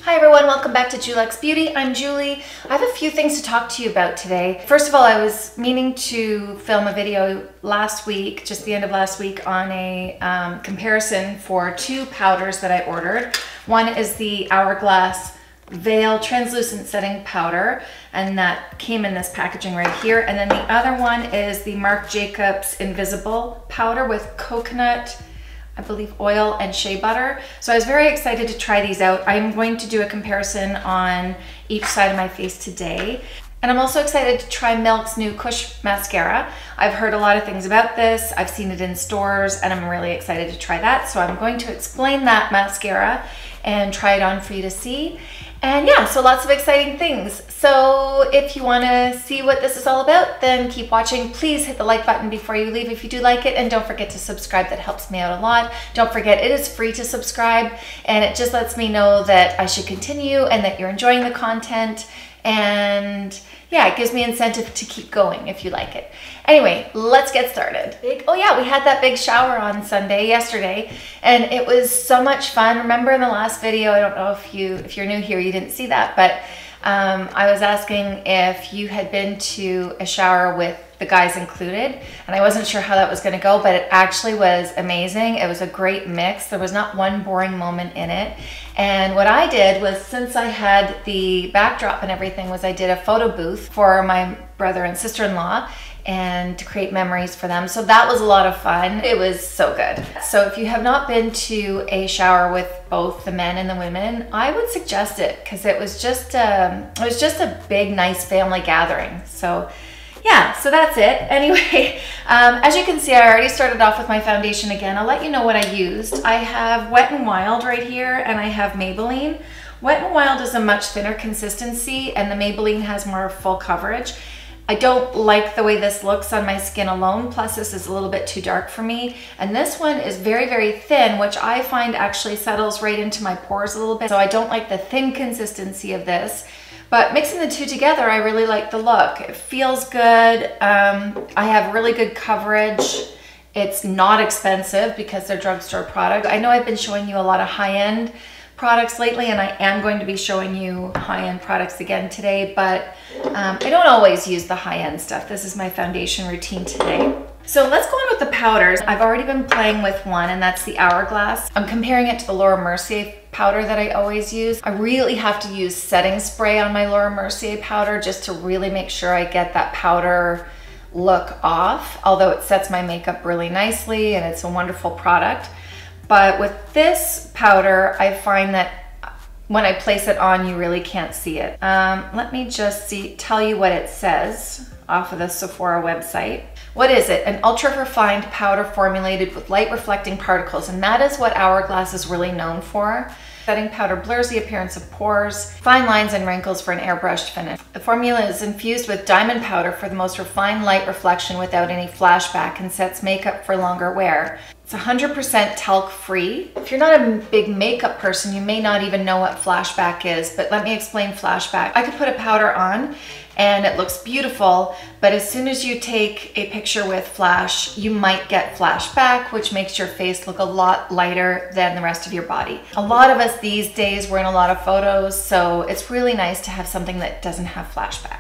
Hi everyone, welcome back to Julex Beauty. I'm Julie. I have a few things to talk to you about today. First of all, I was meaning to film a video last week, just the end of last week, on a comparison for two powders that I ordered. One is the Hourglass Veil Translucent Setting Powder, and that came in this packaging right here. And then the other one is the Marc Jacobs Invisible Powder with coconut, I believe, oil and shea butter. So I was very excited to try these out. I'm going to do a comparison on each side of my face today. And I'm also excited to try Milk's new Kush Mascara. I've heard a lot of things about this. I've seen it in stores and I'm really excited to try that. So I'm going to explain that mascara and try it on for you to see. And yeah, so lots of exciting things. So if you want to see what this is all about, then keep watching. Please hit the like button before you leave if you do like it, and don't forget to subscribe. That helps me out a lot. Don't forget, it is free to subscribe, and it just lets me know that I should continue and that you're enjoying the content. And yeah, it gives me incentive to keep going if you like it. Anyway, let's get started. Oh yeah, we had that big shower on yesterday, and it was so much fun. Remember in the last video, I don't know if you're new here, you didn't see that, but I was asking if you had been to a shower with the guys included, and I wasn't sure how that was going to go, but it actually was amazing. It was a great mix. There was not one boring moment in it. And what I did was, since I had the backdrop and everything, was I did a photo booth for my brother and sister-in-law and to create memories for them. So that was a lot of fun. It was so good. So if you have not been to a shower with both the men and the women, I would suggest it, because it was just a big, nice family gathering. So yeah, so that's it. Anyway, as you can see, I already started off with my foundation again. I'll let you know what I used. I have Wet n Wild right here, and I have Maybelline. Wet n Wild is a much thinner consistency, and the Maybelline has more full coverage. I don't like the way this looks on my skin alone, plus this is a little bit too dark for me. And this one is very, very thin, which I find actually settles right into my pores a little bit. So I don't like the thin consistency of this. But mixing the two together, I really like the look. It feels good. I have really good coverage. It's not expensive because they're drugstore product. I know I've been showing you a lot of high-end products lately, and I am going to be showing you high-end products again today, but I don't always use the high-end stuff. This is my foundation routine today. So let's go on with the powders. I've already been playing with one, and that's the Hourglass. I'm comparing it to the Mercier powder that I always use. I really have to use setting spray on my Mercier powder just to really make sure I get that powder look off, although it sets my makeup really nicely and it's a wonderful product. But with this powder, I find that when I place it on, you really can't see it. Let me just tell you what it says off of the Sephora website. What is it? An ultra-refined powder formulated with light reflecting particles, and that is what Hourglass is really known for. Setting powder blurs the appearance of pores, fine lines and wrinkles for an airbrushed finish. The formula is infused with diamond powder for the most refined light reflection without any flashback, and sets makeup for longer wear. It's 100% talc free. If you're not a big makeup person, you may not even know what flashback is, but let me explain flashback. I could put a powder on and it looks beautiful, but as soon as you take a picture with flash, you might get flashback, which makes your face look a lot lighter than the rest of your body. A lot of us these days, we're in a lot of photos, so it's really nice to have something that doesn't have flashback.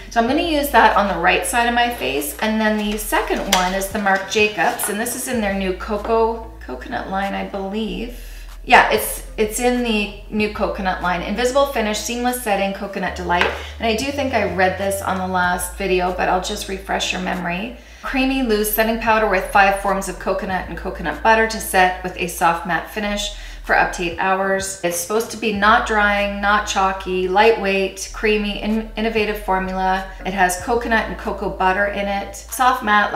So I'm going to use that on the right side of my face. And then the second one is the Marc Jacobs, and this is in their new coconut line, I believe. Yeah, it's in the new coconut line. Invisible Finish, Seamless Setting, Coconut Delight. And I do think I read this on the last video, but I'll just refresh your memory. Creamy, loose setting powder with 5 forms of coconut and coconut butter to set with a soft matte finish for up to 8 hours. It's supposed to be not drying, not chalky, lightweight, creamy, innovative formula. It has coconut and cocoa butter in it. Soft matte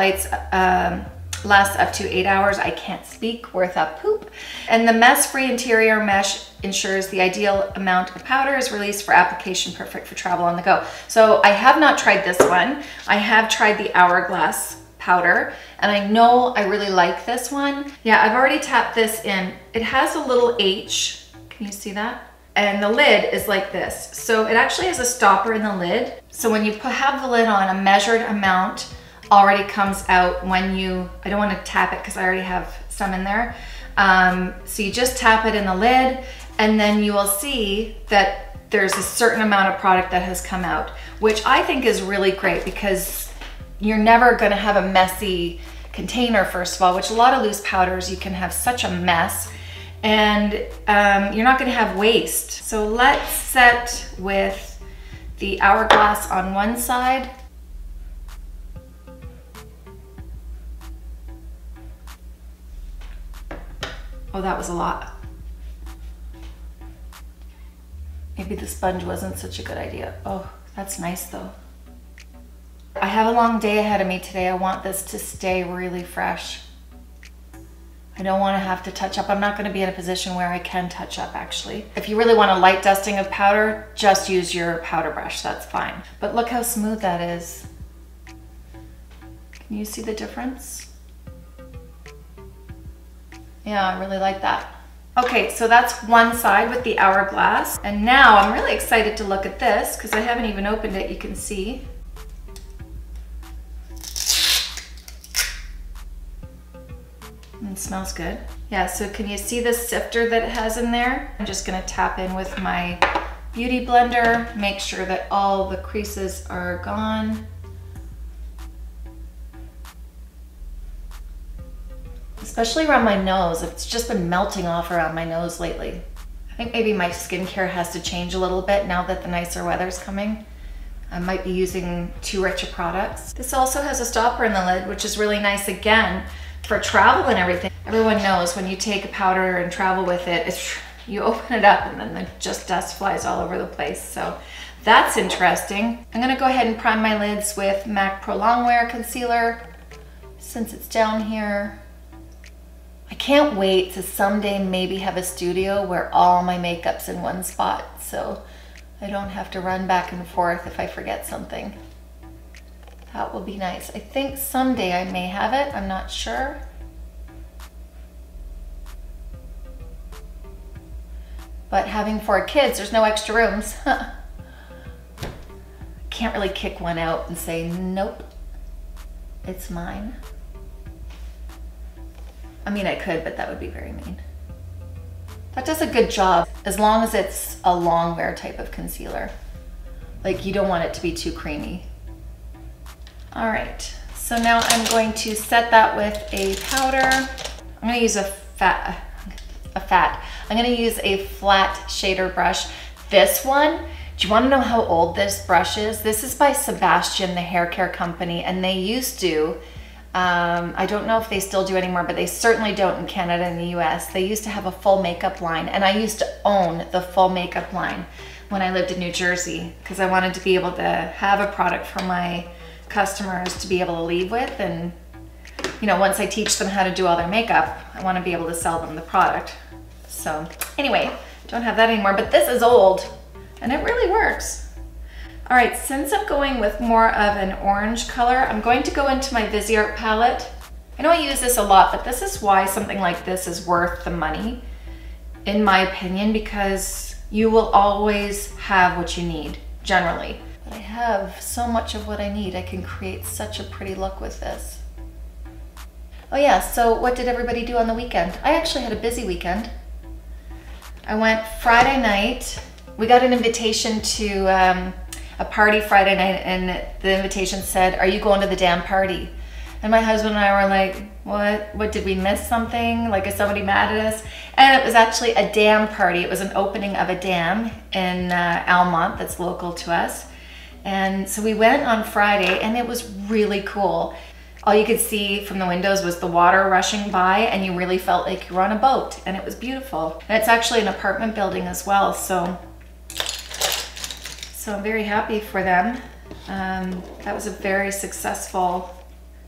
lasts up to 8 hours. I can't speak, worth a poop. And the mess-free interior mesh ensures the ideal amount of powder is released for application, perfect for travel on the go. So I have not tried this one. I have tried the Hourglass powder, and I know I really like this one. Yeah, I've already tapped this in. It has a little H, can you see that? And the lid is like this. So it actually has a stopper in the lid. So when you have the lid on, a measured amount already comes out when I don't want to tap it because I already have some in there. So you just tap it in the lid, and then you will see that there's a certain amount of product that has come out, which I think is really great because you're never gonna have a messy container, first of all, which a lot of loose powders, you can have such a mess, and you're not gonna have waste. So let's set with the Hourglass on one side. Oh, that was a lot. Maybe the sponge wasn't such a good idea. Oh, that's nice though. I have a long day ahead of me today. I want this to stay really fresh. I don't want to have to touch up. I'm not going to be in a position where I can touch up actually. If you really want a light dusting of powder, just use your powder brush, that's fine. But look how smooth that is. Can you see the difference? Yeah, I really like that. Okay, so that's one side with the Hourglass. And now I'm really excited to look at this because I haven't even opened it, you can see. It smells good. Yeah, so can you see the sifter that it has in there? I'm just gonna tap in with my beauty blender, make sure that all the creases are gone. Especially around my nose. It's just been melting off around my nose lately. I think maybe my skincare has to change a little bit now that the nicer weather's coming. I might be using too rich of products. This also has a stopper in the lid, which is really nice again for travel and everything. Everyone knows when you take a powder and travel with it, you open it up and then just dust flies all over the place. So that's interesting. I'm gonna go ahead and prime my lids with MAC Pro Longwear Concealer since it's down here. I can't wait to someday maybe have a studio where all my makeup's in one spot so I don't have to run back and forth if I forget something. That will be nice. I think someday I may have it, I'm not sure. But having 4 kids, there's no extra rooms. Can't really kick one out and say, nope, it's mine. I mean, I could, but that would be very mean. That does a good job, as long as it's a long wear type of concealer. Like, you don't want it to be too creamy. All right, so now I'm going to set that with a powder. I'm gonna use I'm gonna use a flat shader brush. This one, do you wanna know how old this brush is? This is by Sebastian, the hair care company, and they used to, I don't know if they still do anymore, but they certainly don't in Canada and the US. They used to have a full makeup line, and I used to own the full makeup line when I lived in New Jersey because I wanted to be able to have a product for my customers to be able to leave with, and you know, once I teach them how to do all their makeup, I want to be able to sell them the product. So anyway, don't have that anymore, but this is old and it really works. All right, since I'm going with more of an orange color, I'm going to go into my Vizier palette. I know I use this a lot, but this is why something like this is worth the money, in my opinion, because you will always have what you need, generally. But I have so much of what I need. I can create such a pretty look with this. Oh yeah, so what did everybody do on the weekend? I actually had a busy weekend. I went Friday night. We got an invitation to a party Friday night, and the invitation said, "Are you going to the damn party?" And my husband and I were like, what did we miss something? Like, is somebody mad at us? And it was actually a dam party. It was an opening of a dam in Almont that's local to us. And so we went on Friday, and it was really cool. All you could see from the windows was the water rushing by, and you really felt like you were on a boat, and it was beautiful. And it's actually an apartment building as well, so I'm very happy for them. That was a very successful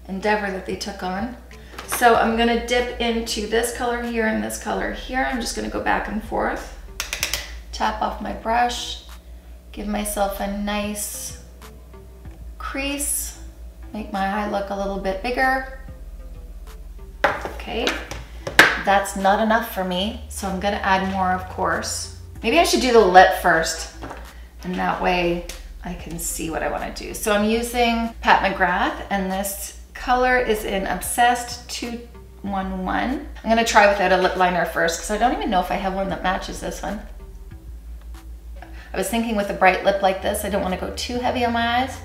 endeavor that they took on. So I'm gonna dip into this color here and this color here. I'm just gonna go back and forth, tap off my brush, give myself a nice crease, make my eye look a little bit bigger. Okay, that's not enough for me, so I'm gonna add more, of course. Maybe I should do the lip first, and that way I can see what I wanna do. So I'm using Pat McGrath, and this color is in Obsessed I'm gonna try without a lip liner first because I don't even know if I have one that matches this one. I was thinking with a bright lip like this, I don't want to go too heavy on my eyes.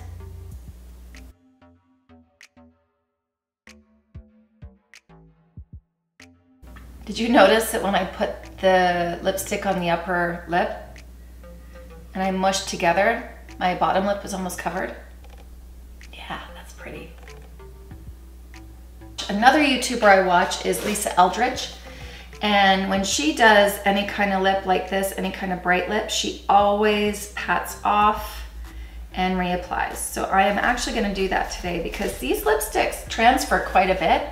Did you notice that when I put the lipstick on the upper lip and I mushed together, my bottom lip was almost covered? Yeah, that's pretty. Another YouTuber I watch is Lisa Eldridge. And when she does any kind of lip like this, any kind of bright lip, she always pats off and reapplies. So I am actually gonna do that today because these lipsticks transfer quite a bit.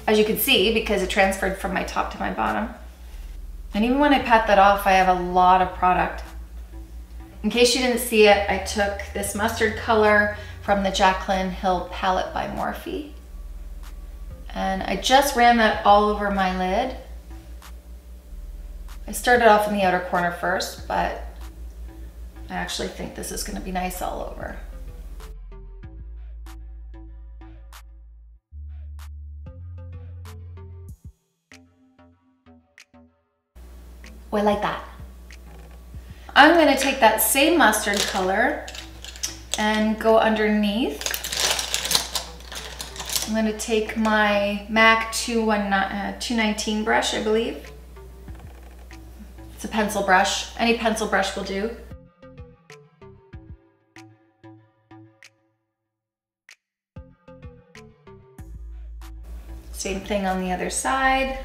As you can see, because it transferred from my top to my bottom. And even when I pat that off, I have a lot of product. In case you didn't see it, I took this mustard color from the Jaclyn Hill palette by Morphe. And I just ran that all over my lid. I started off in the outer corner first, but I actually think this is gonna be nice all over. Oh, I like that. I'm gonna take that same mustard color and go underneath. I'm gonna take my MAC 219 brush, I believe. It's a pencil brush. Any pencil brush will do. Same thing on the other side.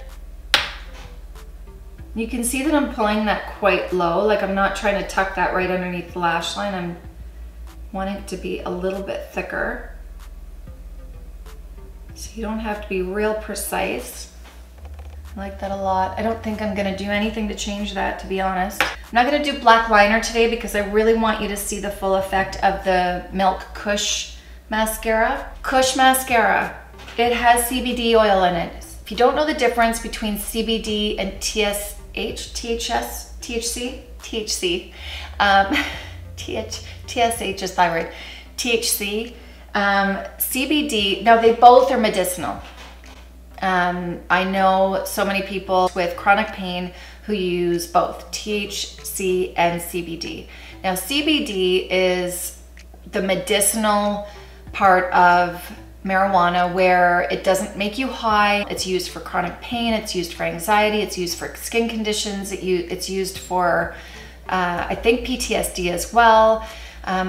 You can see that I'm pulling that quite low, like I'm not trying to tuck that right underneath the lash line. I'm wanting it to be a little bit thicker. So you don't have to be real precise. I like that a lot. I don't think I'm gonna do anything to change that, to be honest. I'm not gonna do black liner today because I really want you to see the full effect of the Milk Kush Mascara. Kush Mascara, it has CBD oil in it. If you don't know the difference between CBD and THC, TSH is thyroid, THC, CBD, now they both are medicinal. I know so many people with chronic pain who use both THC and CBD. Now CBD is the medicinal part of marijuana where it doesn't make you high. It's used for chronic pain, it's used for anxiety, it's used for skin conditions, it's used for, I think, PTSD as well.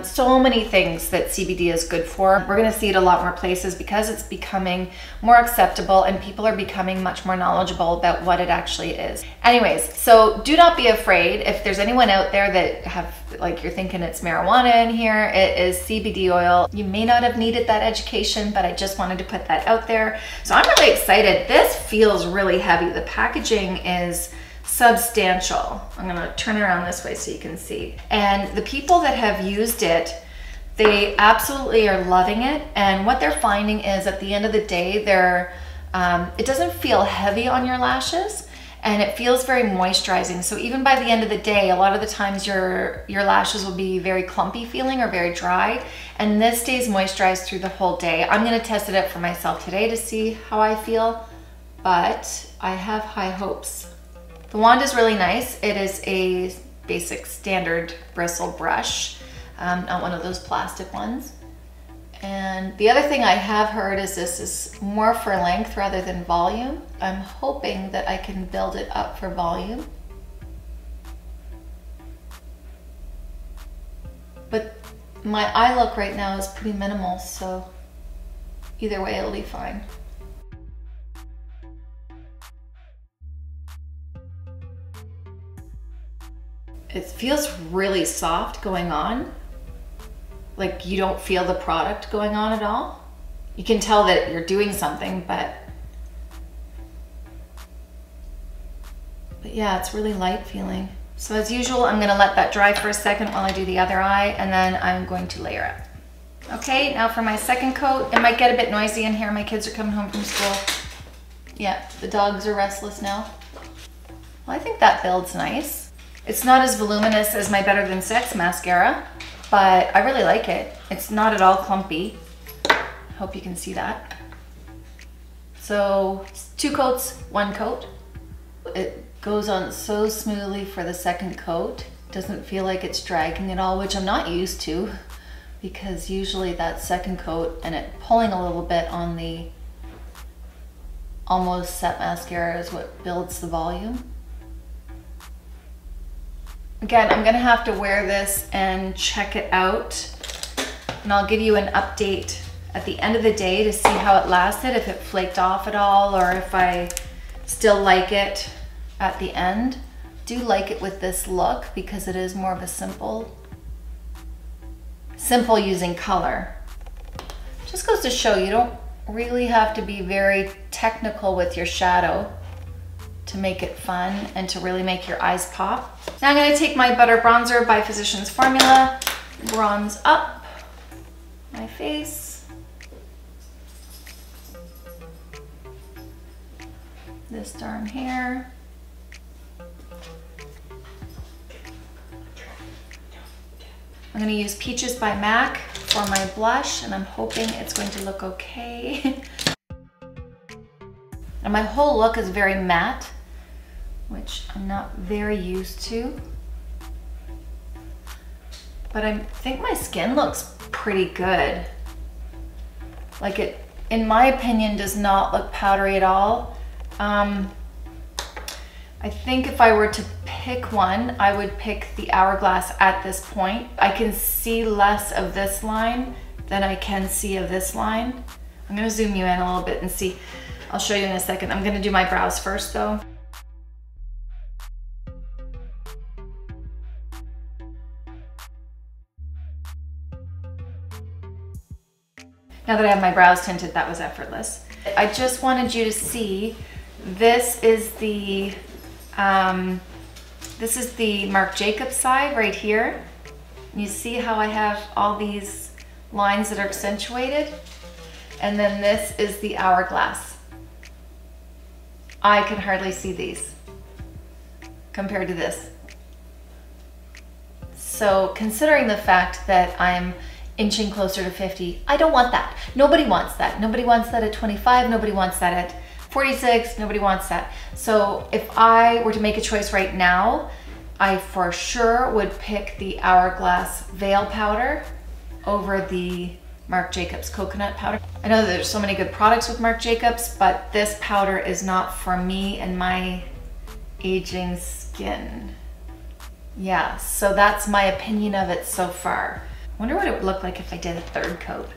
So many things that CBD is good for. We're gonna see it a lot more places because it's becoming more acceptable and people are becoming much more knowledgeable about what it actually is. Anyways, so do not be afraid. If there's anyone out there that have, like, you're thinking it's marijuana in here, it is CBD oil. You may not have needed that education, but I just wanted to put that out there. So I'm really excited. This feels really heavy. The packaging is substantial. I'm gonna turn it around this way so you can see. And the people that have used it, they absolutely are loving it. And what they're finding is at the end of the day, it doesn't feel heavy on your lashes and it feels very moisturizing. So even by the end of the day, a lot of the times your lashes will be very clumpy feeling or very dry. And this stays moisturized through the whole day. I'm gonna test it out for myself today to see how I feel, but I have high hopes. The wand is really nice. It is a basic standard bristle brush, not one of those plastic ones. And the other thing I have heard is this is more for length rather than volume. I'm hoping that I can build it up for volume. But my eye look right now is pretty minimal, so either way it'll be fine. It feels really soft going on. Like you don't feel the product going on at all. You can tell that you're doing something, but yeah, it's really light feeling. So as usual, I'm gonna let that dry for a second while I do the other eye, and then I'm going to layer it. Okay, now for my second coat. It might get a bit noisy in here. My kids are coming home from school. Yeah, the dogs are restless now. Well, I think that builds nice. It's not as voluminous as my Better Than Sex mascara, but I really like it. It's not at all clumpy. Hope you can see that. So 2 coats, 1 coat. It goes on so smoothly for the second coat. Doesn't feel like it's dragging at all, which I'm not used to, because usually that second coat and it pulling a little bit on the almost set mascara is what builds the volume. Again, I'm gonna have to wear this and check it out, and I'll give you an update at the end of the day to see how it lasted, if it flaked off at all, or if I still like it at the end. Do like it with this look because it is more of a simple using color. Just goes to show you don't really have to be very technical with your shadow to make it fun and to really make your eyes pop. Now I'm going to take my Butter Bronzer by Physicians Formula, bronze up my face. This darn hair. I'm going to use Peaches by MAC for my blush, and I'm hoping it's going to look okay. And my whole look is very matte, which I'm not very used to. But I think my skin looks pretty good. Like it, in my opinion, does not look powdery at all. I think if I were to pick one, I would pick the Hourglass at this point. I can see less of this line than I can see of this line. I'm gonna zoom you in a little bit and see. I'll show you in a second. I'm gonna do my brows first though. Now that I have my brows tinted, that was effortless. I just wanted you to see, this is the Marc Jacobs side right here. You see how I have all these lines that are accentuated? And then this is the Hourglass. I can hardly see these compared to this. So considering the fact that I'm inching closer to 50, I don't want that. Nobody wants that. Nobody wants that at 25, nobody wants that at 46, nobody wants that. So if I were to make a choice right now, I for sure would pick the Hourglass Veil Powder over the Marc Jacobs Coconut Powder. I know there's so many good products with Marc Jacobs, but this powder is not for me and my aging skin. Yeah, so that's my opinion of it so far. I wonder what it would look like if I did a third coat.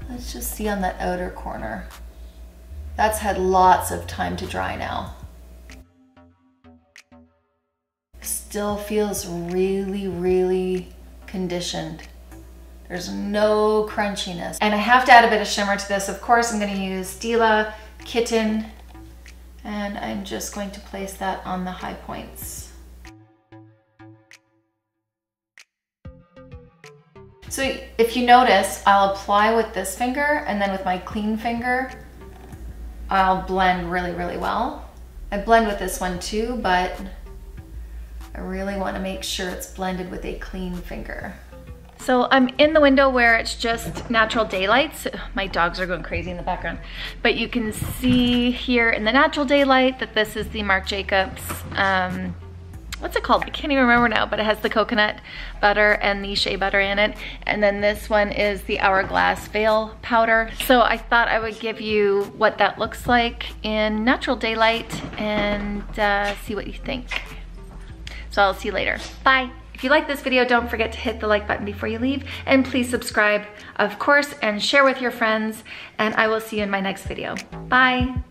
Let's just see on that outer corner. That's had lots of time to dry now. Still feels really, really conditioned. There's no crunchiness. And I have to add a bit of shimmer to this. Of course, I'm gonna use Stila Kitten, and I'm just going to place that on the high points. So if you notice, I'll apply with this finger, and then with my clean finger, I'll blend really, really well. I blend with this one too, but I really want to make sure it's blended with a clean finger. So I'm in the window where it's just natural daylight. So my dogs are going crazy in the background. But you can see here in the natural daylight that this is the Marc Jacobs, what's it called? I can't even remember now, but it has the coconut butter and the shea butter in it. And then this one is the Hourglass Veil Powder. So I thought I would give you what that looks like in natural daylight and see what you think. So I'll see you later. Bye. If you like this video, don't forget to hit the like button before you leave, and please subscribe, of course, and share with your friends, and I will see you in my next video. Bye.